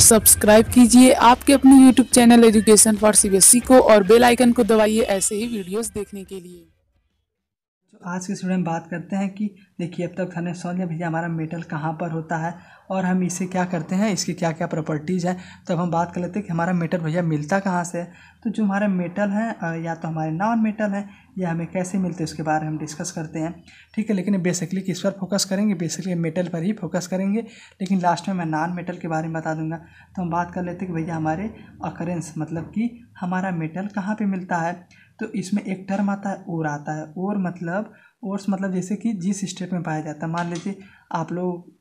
Subscribe कीजिए आपके अपने YouTube channel education for CBSE को और बेल आइकन को दबाइए ऐसे ही वीडियोस देखने के लिए। आज के इस वीडियो में बात करते हैं कि देखिए, अब तक हमने समझ लिया भैया हमारा मेटल कहाँ पर होता है और हम इसे क्या करते हैं, इसकी क्या क्या प्रॉपर्टीज़ हैं। तो अब हम बात कर लेते हैं कि हमारा मेटल भैया मिलता कहाँ से है। तो जो हमारा मेटल है या तो हमारे नॉन मेटल है या हमें कैसे मिलते हैं उसके बारे में हम डिस्कस करते हैं, ठीक है। लेकिन बेसिकली किस पर फोकस करेंगे, बेसिकली मेटल पर ही फोकस करेंगे, लेकिन लास्ट में मैं नॉन मेटल के बारे में बता दूंगा। तो हम बात कर लेते हैं कि भैया हमारे अकरेंस मतलब कि हमारा मेटल कहाँ पर मिलता है। तो इसमें एक टर्म आता है ओर आता है। ओर्स मतलब जैसे कि जिस स्टेट में पाया जाता है। मान लीजिए आप लोग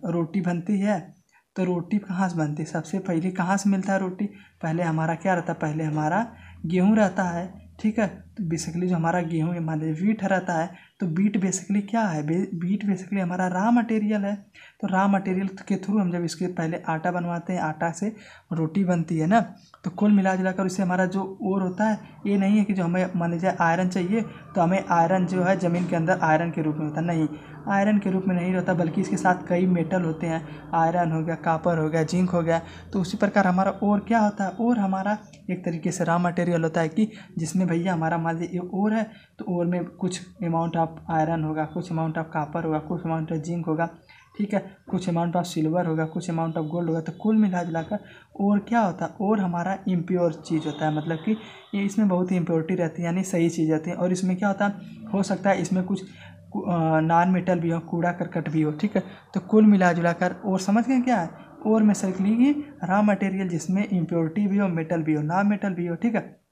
रोटी बनती है तो रोटी कहाँ से बनती है, सबसे पहले कहाँ से मिलता है रोटी। पहले हमारा क्या रहता है, पहले हमारा गेहूँ रहता है, ठीक है। तो बेसिकली जो हमारा गेहूँ मान लीजिए वीट रहता है, तो बीट बेसिकली क्या है, बीट बेसिकली हमारा रॉ मटेरियल है। तो रॉ मटेरियल के थ्रू हम जब इसके पहले आटा बनवाते हैं, आटा से रोटी बनती है ना। तो कुल मिला जुला कर उससे हमारा जो ओर होता है, ये नहीं है कि जो हमें मान लीजिए आयरन चाहिए तो हमें आयरन जो है ज़मीन के अंदर आयरन के रूप में होता है, नहीं, आयरन के रूप में नहीं रहता, बल्कि इसके साथ कई मेटल होते हैं। आयरन हो गया, कापर हो गया, जिंक हो गया। तो उसी प्रकार हमारा ओर क्या होता है, ओर हमारा एक तरीके से रॉ मटेरियल होता है कि जिसमें भैया हमारा मान लीजिए ओर है तो ओर में कुछ अमाउंट ऑफ आयरन होगा, कुछ अमाउंट ऑफ कापर होगा, कुछ अमाउंट ऑफ जिंक होगा, ठीक है, कुछ अमाउंट ऑफ सिल्वर होगा, कुछ अमाउंट ऑफ गोल्ड होगा। तो कुल मिला जुलाकर और क्या होता है, और हमारा इम्प्योर चीज़ होता है, मतलब कि ये इसमें बहुत ही इम्प्योरिटी रहती है, यानी सही चीज़ रहती है। और इसमें क्या होता है, हो सकता है इसमें कुछ नॉन मेटल भी हो, कूड़ा करकट भी हो, ठीक है। तो कुल मिला जुलाकर और समझ गए क्या है, और में सर्कली की रॉ मटेरियल जिसमें इम्प्योरिटी भी हो, मेटल भी हो, नॉन मेटल भी हो, ठीक है।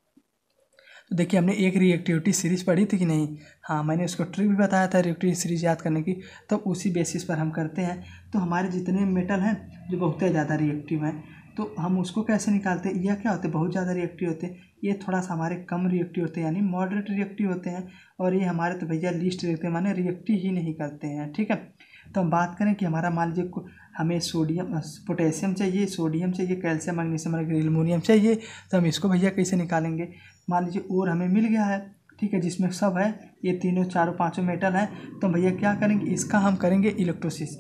तो देखिए हमने एक रिएक्टिविटी सीरीज़ पढ़ी थी कि नहीं, हाँ, मैंने उसको ट्रिक भी बताया था रिएक्टिविटी सीरीज़ याद करने की। तो उसी बेसिस पर हम करते हैं। तो हमारे जितने मेटल हैं जो बहुत ज़्यादा रिएक्टिव हैं, तो हम उसको कैसे निकालते हैं, यह क्या होते हैं, बहुत ज़्यादा रिएक्टिव होते हैं, ये थोड़ा सा हमारे कम रिएक्टिव होते हैं, यानी मॉडरेट रिएक्टिव होते हैं। और ये हमारे तो भैया लीस्ट रिएक्टिव माने रिएक्टिव ही नहीं करते हैं, ठीक है। तो हम बात करें कि हमारा मान लीजिए हमें सोडियम पोटेशियम चाहिए, सोडियम चाहिए, कैल्शियम, मैग्नीशियम, एल्युमिनियम चाहिए। तो हम इसको भैया कैसे निकालेंगे, मान लीजिए और हमें मिल गया है, ठीक है, जिसमें सब है, ये तीनों चारों पांचों मेटल हैं। तो भैया क्या करेंगे, इसका हम करेंगे इलेक्ट्रोसिस,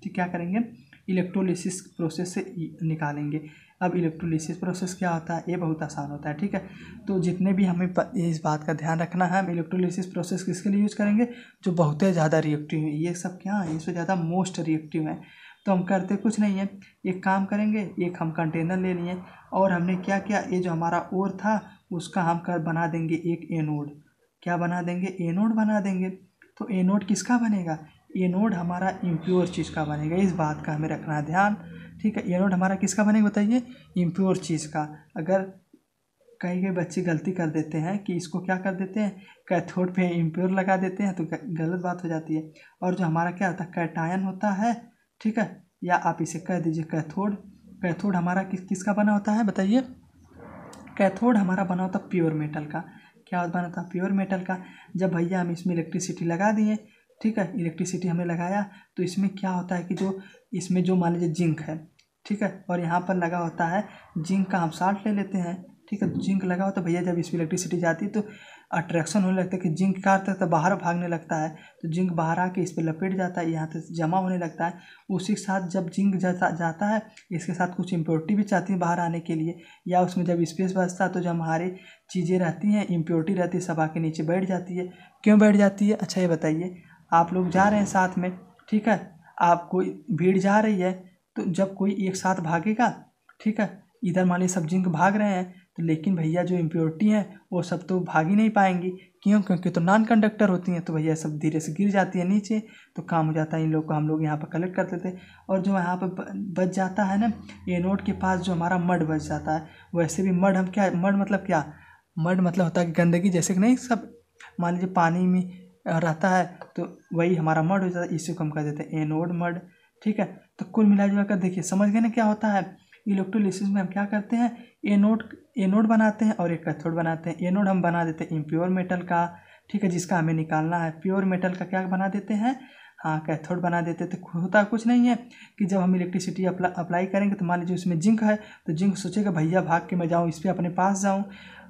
ठीक, क्या करेंगे, इलेक्ट्रोलिसिस प्रोसेस से निकालेंगे। अब इलेक्ट्रोलिसिस प्रोसेस क्या होता है, ये बहुत आसान होता है, ठीक है। तो जितने भी हमें इस बात का ध्यान रखना है, हम इलेक्ट्रोलिसिस प्रोसेस किसके लिए यूज़ करेंगे, जो बहुत ज़्यादा रिएक्टिव है। ये सब क्या है, इससे ज़्यादा मोस्ट रिएक्टिव है। तो हम करते कुछ नहीं है, एक काम करेंगे, एक हम कंटेनर ले लिए और हमने क्या किया, ये जो हमारा ओर था उसका हम बना देंगे एक एनोड। क्या बना देंगे, एनोड बना देंगे। तो एनोड किसका बनेगा, एनोड हमारा इम्प्योर चीज़ का बनेगा, इस बात का हमें रखना है ध्यान, ठीक है। एनोड हमारा किसका बनेगा बताइए, इम्प्योर चीज़ का। अगर कई बच्चे गलती कर देते हैं कि इसको क्या कर देते हैं, कैथोड पे इम्प्योर लगा देते हैं, तो गलत बात हो जाती है। और जो हमारा क्या होता है, कैटायन होता है, ठीक है, या आप इसे कह दीजिए कैथोड। कैथोड हमारा किसका बना होता है बताइए, कैथोड हमारा बना होता है प्योर मेटल का। क्या बना था, प्योर मेटल का। जब भैया हम इसमें इलेक्ट्रिसिटी लगा दिए, ठीक है, इलेक्ट्रिसिटी हमने लगाया, तो इसमें क्या होता है कि जो इसमें जो मान लीजिए जिंक है, ठीक है, और यहाँ पर लगा होता है जिंक का हम साल्ट ले लेते हैं, ठीक है। जिंक लगा होता है भैया, जब इसमें इलेक्ट्रिसिटी जाती है तो अट्रैक्शन होने लगता है कि जिंक का अर्थ है बाहर भागने लगता है। तो जिंक बाहर आके इस पर लपेट जाता है, यहाँ से जमा होने लगता है। उसी के साथ जब जिंक जाता है, इसके साथ कुछ इम्प्योरिटी भी चाहती है बाहर आने के लिए, या उसमें जब स्पेस बचता है तो जो हमारी चीज़ें रहती हैं, इम्प्योरिटी रहती है, सब आके नीचे बैठ जाती है। क्यों बैठ जाती है, अच्छा ये बताइए। आप लोग जा रहे हैं साथ में, ठीक है, आप कोई भीड़ जा रही है, तो जब कोई एक साथ भागेगा, ठीक है, इधर मान लीजिए सब जिंक भाग रहे हैं, तो लेकिन भैया जो इम्प्योरिटी है वो सब तो भाग ही नहीं पाएंगी। क्यों, क्योंकि तो नॉन कंडक्टर होती हैं, तो भैया सब धीरे से गिर जाती है नीचे। तो काम हो जाता है इन लोग को, हम लोग यहाँ पर कलेक्ट करते थे। और जो यहाँ पर बच जाता है ना, एनोड के पास जो हमारा मड बच जाता है, वैसे भी मड हम क्या, मड मतलब क्या, मड मतलब होता है कि गंदगी, जैसे कि नहीं सब मान लीजिए पानी में रहता है, तो वही हमारा मड हो जाता है, इसी को हम कह देते हैं एनोड मड, ठीक है। तो कुल मिला जुला कर देखिए, समझ गए ना क्या होता है। इलेक्ट्रोलिसिस में हम क्या करते हैं, एनोड बनाते हैं और एक कैथोड बनाते हैं। एनोड हम बना देते हैं इम्प्योर मेटल का, ठीक है, जिसका हमें निकालना है। प्योर मेटल का क्या बना देते हैं, हाँ, कैथोड बना देते। तो होता कुछ नहीं है कि जब हम इलेक्ट्रिसिटी अप्लाई करेंगे, तो मान लीजिए उसमें जिंक है, तो जिंक सोचेगा भैया भाग के मैं जाऊँ इस पर, अपने पास जाऊँ,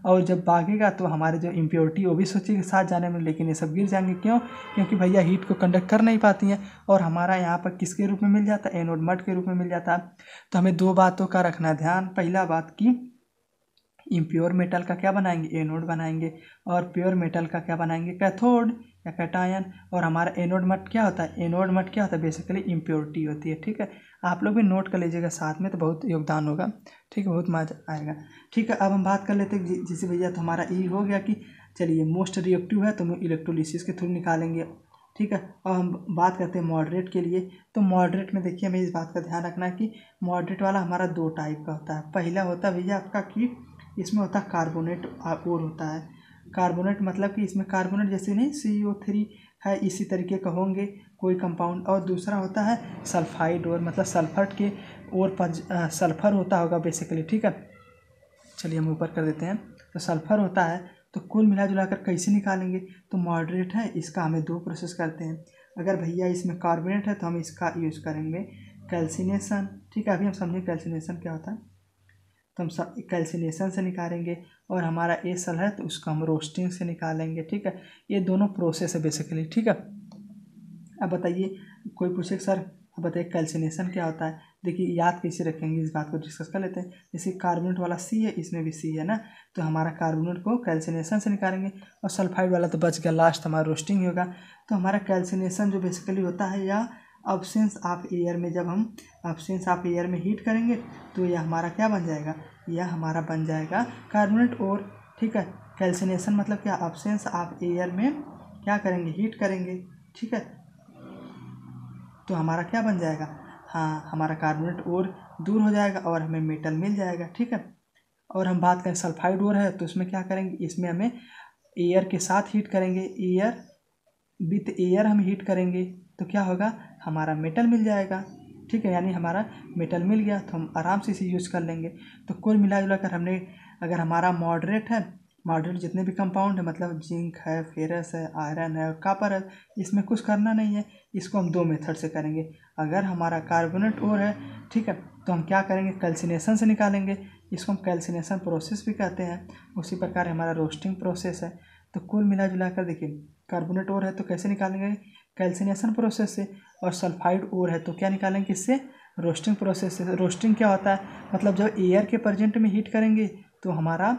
और जब भागेगा तो हमारे जो इम्प्योरिटी वो भी सोचेगी साथ जाने में, लेकिन ये सब गिर जाएंगे। क्यों? क्योंकि भैया हीट को कंडक्ट कर नहीं पाती हैं और हमारा यहाँ पर किसके रूप में मिल जाता है? एनोड मड के रूप में मिल जाता है। तो हमें दो बातों का रखना ध्यान। पहला बात की इम्प्योर मेटल का क्या बनाएंगे? एनोड बनाएंगे, और प्योर मेटल का क्या बनाएंगे? कैथोड या कैटायन। और हमारा एनोड मट क्या होता है? एनोड मट क्या होता है? बेसिकली इम्प्योरिटी होती है। ठीक है, आप लोग भी नोट कर लीजिएगा साथ में, तो बहुत योगदान होगा। ठीक है, बहुत मजा आएगा। ठीक है, अब हम बात कर लेते हैं जैसे भैया तो हमारा ये हो गया कि चलिए मोस्ट रिएक्टिव है तो हम इलेक्ट्रोलिसिस के थ्रू निकालेंगे। ठीक है, और हम बात करते हैं मॉडरेट के लिए। तो मॉडरेट में देखिए हमें इस बात का ध्यान रखना है कि मॉडरेट वाला हमारा दो टाइप का होता है। पहला होता है भैया आपका कि इसमें होता है कार्बोनेट और होता है कार्बोनेट, मतलब कि इसमें कार्बोनेट जैसे नहीं CO3 है इसी तरीके का होंगे कोई कंपाउंड। और दूसरा होता है सल्फाइड और, मतलब सल्फर के और सल्फर होता होगा बेसिकली। ठीक है, चलिए हम ऊपर कर देते हैं। तो सल्फर होता है। तो कुल मिला जुला कर कैसे निकालेंगे? तो मॉडरेट है इसका हम दो प्रोसेस करते हैं। अगर भैया इसमें कार्बोनेट है तो हम इसका यूज़ करेंगे कैल्सिनेशन। ठीक है, अभी हम समझें कैल्सिनेशन क्या होता है। तो हम सब कैल्सिनेशन से निकालेंगे, और हमारा ए सल है तो उसको हम रोस्टिंग से निकालेंगे। ठीक है, ये दोनों प्रोसेस है बेसिकली। ठीक है, अब बताइए कोई पूछे सर अब बताइए कैल्सिनेशन क्या होता है? देखिए याद कैसे रखेंगे इस बात को डिस्कस कर लेते हैं। जैसे कार्बोनेट वाला सी है, इसमें भी सी है ना, तो हमारा कार्बोनेट को कैल्सिनेशन से निकालेंगे, और सल्फाइड वाला तो बच गया, लास्ट हमारा रोस्टिंग ही होगा। तो हमारा कैल्सिनेशन जो बेसिकली होता है या अब्सेंस ऑफ एयर में, जब हम अब्सेंस ऑफ एयर में हीट करेंगे तो यह हमारा क्या बन जाएगा? यह हमारा बन जाएगा कार्बोनेट और। ठीक है, कैल्सिनेशन मतलब क्या? अब्सेंस ऑफ एयर में क्या करेंगे? हीट करेंगे। ठीक है, तो हमारा क्या बन जाएगा? हाँ, हमारा कार्बोनेट और दूर हो जाएगा और हमें मेटल मिल जाएगा। ठीक है, और हम बात करें सल्फाइड और है तो उसमें क्या करेंगे? इसमें हमें एयर के साथ हीट करेंगे, एयर विथ एयर हम हीट करेंगे तो क्या होगा? हमारा मेटल मिल जाएगा। ठीक है, यानी हमारा मेटल मिल गया तो हम आराम से इसे यूज़ कर लेंगे। तो कुल मिला जुला कर हमने, अगर हमारा मॉडरेट है, मॉडरेट जितने भी कंपाउंड है, मतलब जिंक है, फेरस है, आयरन है और कॉपर है, इसमें कुछ करना नहीं है। इसको हम दो मेथड से करेंगे। अगर हमारा कार्बोनेट और है, ठीक है, तो हम क्या करेंगे? कैल्सिनेशन से निकालेंगे। इसको हम कैल्सिनेशन प्रोसेस भी कहते हैं। उसी प्रकार हमारा रोस्टिंग प्रोसेस है। तो कुल मिला जुला कर देखिए, कार्बोनेट और है तो कैसे निकालेंगे? कैल्सिनेशन प्रोसेस से। और सल्फाइड और है तो क्या निकालेंगे? किससे? रोस्टिंग प्रोसेस से। रोस्टिंग क्या होता है? मतलब जब एयर के प्रेजेंट में हीट करेंगे तो हमारा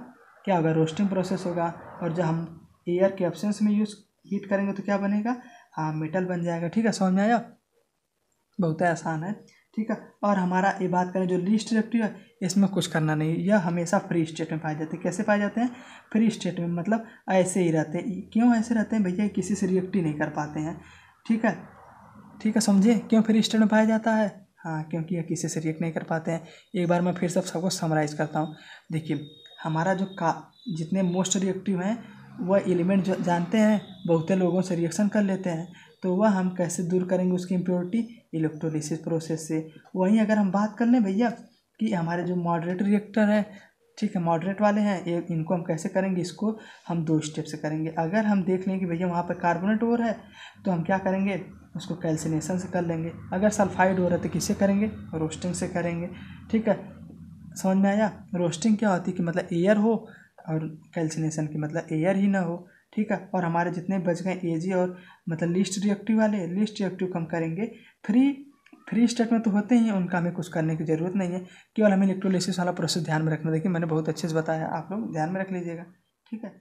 क्या होगा? रोस्टिंग प्रोसेस होगा। और जब हम एयर के एब्सेंस में हीट करेंगे तो क्या बनेगा? हाँ, मेटल बन जाएगा। ठीक है, समझ में आया? बहुत आसान है। ठीक है, और हमारा ये बात करें जो लीस्ट रिएक्टिव है, इसमें कुछ करना नहीं, यह हमेशा फ्री स्टेट में पाए जाते हैं। कैसे पाए जाते हैं? फ्री स्टेट में, मतलब ऐसे ही रहते हैं। क्यों ऐसे रहते हैं भैया? किसी से रिएक्ट ही नहीं कर पाते हैं। ठीक है, ठीक है, समझे क्यों फ्री स्टेट में पाया जाता है? हाँ, क्योंकि यह किसी से रिएक्ट नहीं कर पाते हैं। एक बार मैं फिर सबको समराइज करता हूँ। देखिए हमारा जो जितने मोस्ट रिएक्टिव हैं वह एलिमेंट जो जानते हैं, बहुत लोगों से रिएक्शन कर लेते हैं, तो वह हम कैसे दूर करेंगे उसकी इम्प्योरिटी? इलेक्ट्रोलिसिस प्रोसेस से। वहीं अगर हम बात कर लें भैया कि हमारे जो मॉडरेट रिएक्टर है, ठीक है, मॉडरेट वाले हैं, इनको हम कैसे करेंगे? इसको हम दो स्टेप से करेंगे। अगर हम देख लें कि भैया वहाँ पर कार्बोनेट और है तो हम क्या करेंगे? उसको कैल्सिनेशन से कर लेंगे। अगर सल्फाइड हो रहा है तो किससे करेंगे? रोस्टिंग से करेंगे। ठीक है, समझ में आया? रोस्टिंग क्या होती है कि मतलब एयर हो, और कैल्सिनेशन की मतलब एयर ही ना हो। ठीक है, और हमारे जितने बच गए एजी और मतलब लीस्ट रिएक्टिव वाले, लीस्ट रिएक्टिव कम करेंगे। फ्री स्टेट में तो होते ही, उनका हमें कुछ करने की ज़रूरत नहीं है। केवल हमें इलेक्ट्रोलिसिस वाला प्रोसेस ध्यान में रखना। देखिए मैंने बहुत अच्छे से बताया, आप लोग ध्यान में रख लीजिएगा। ठीक है।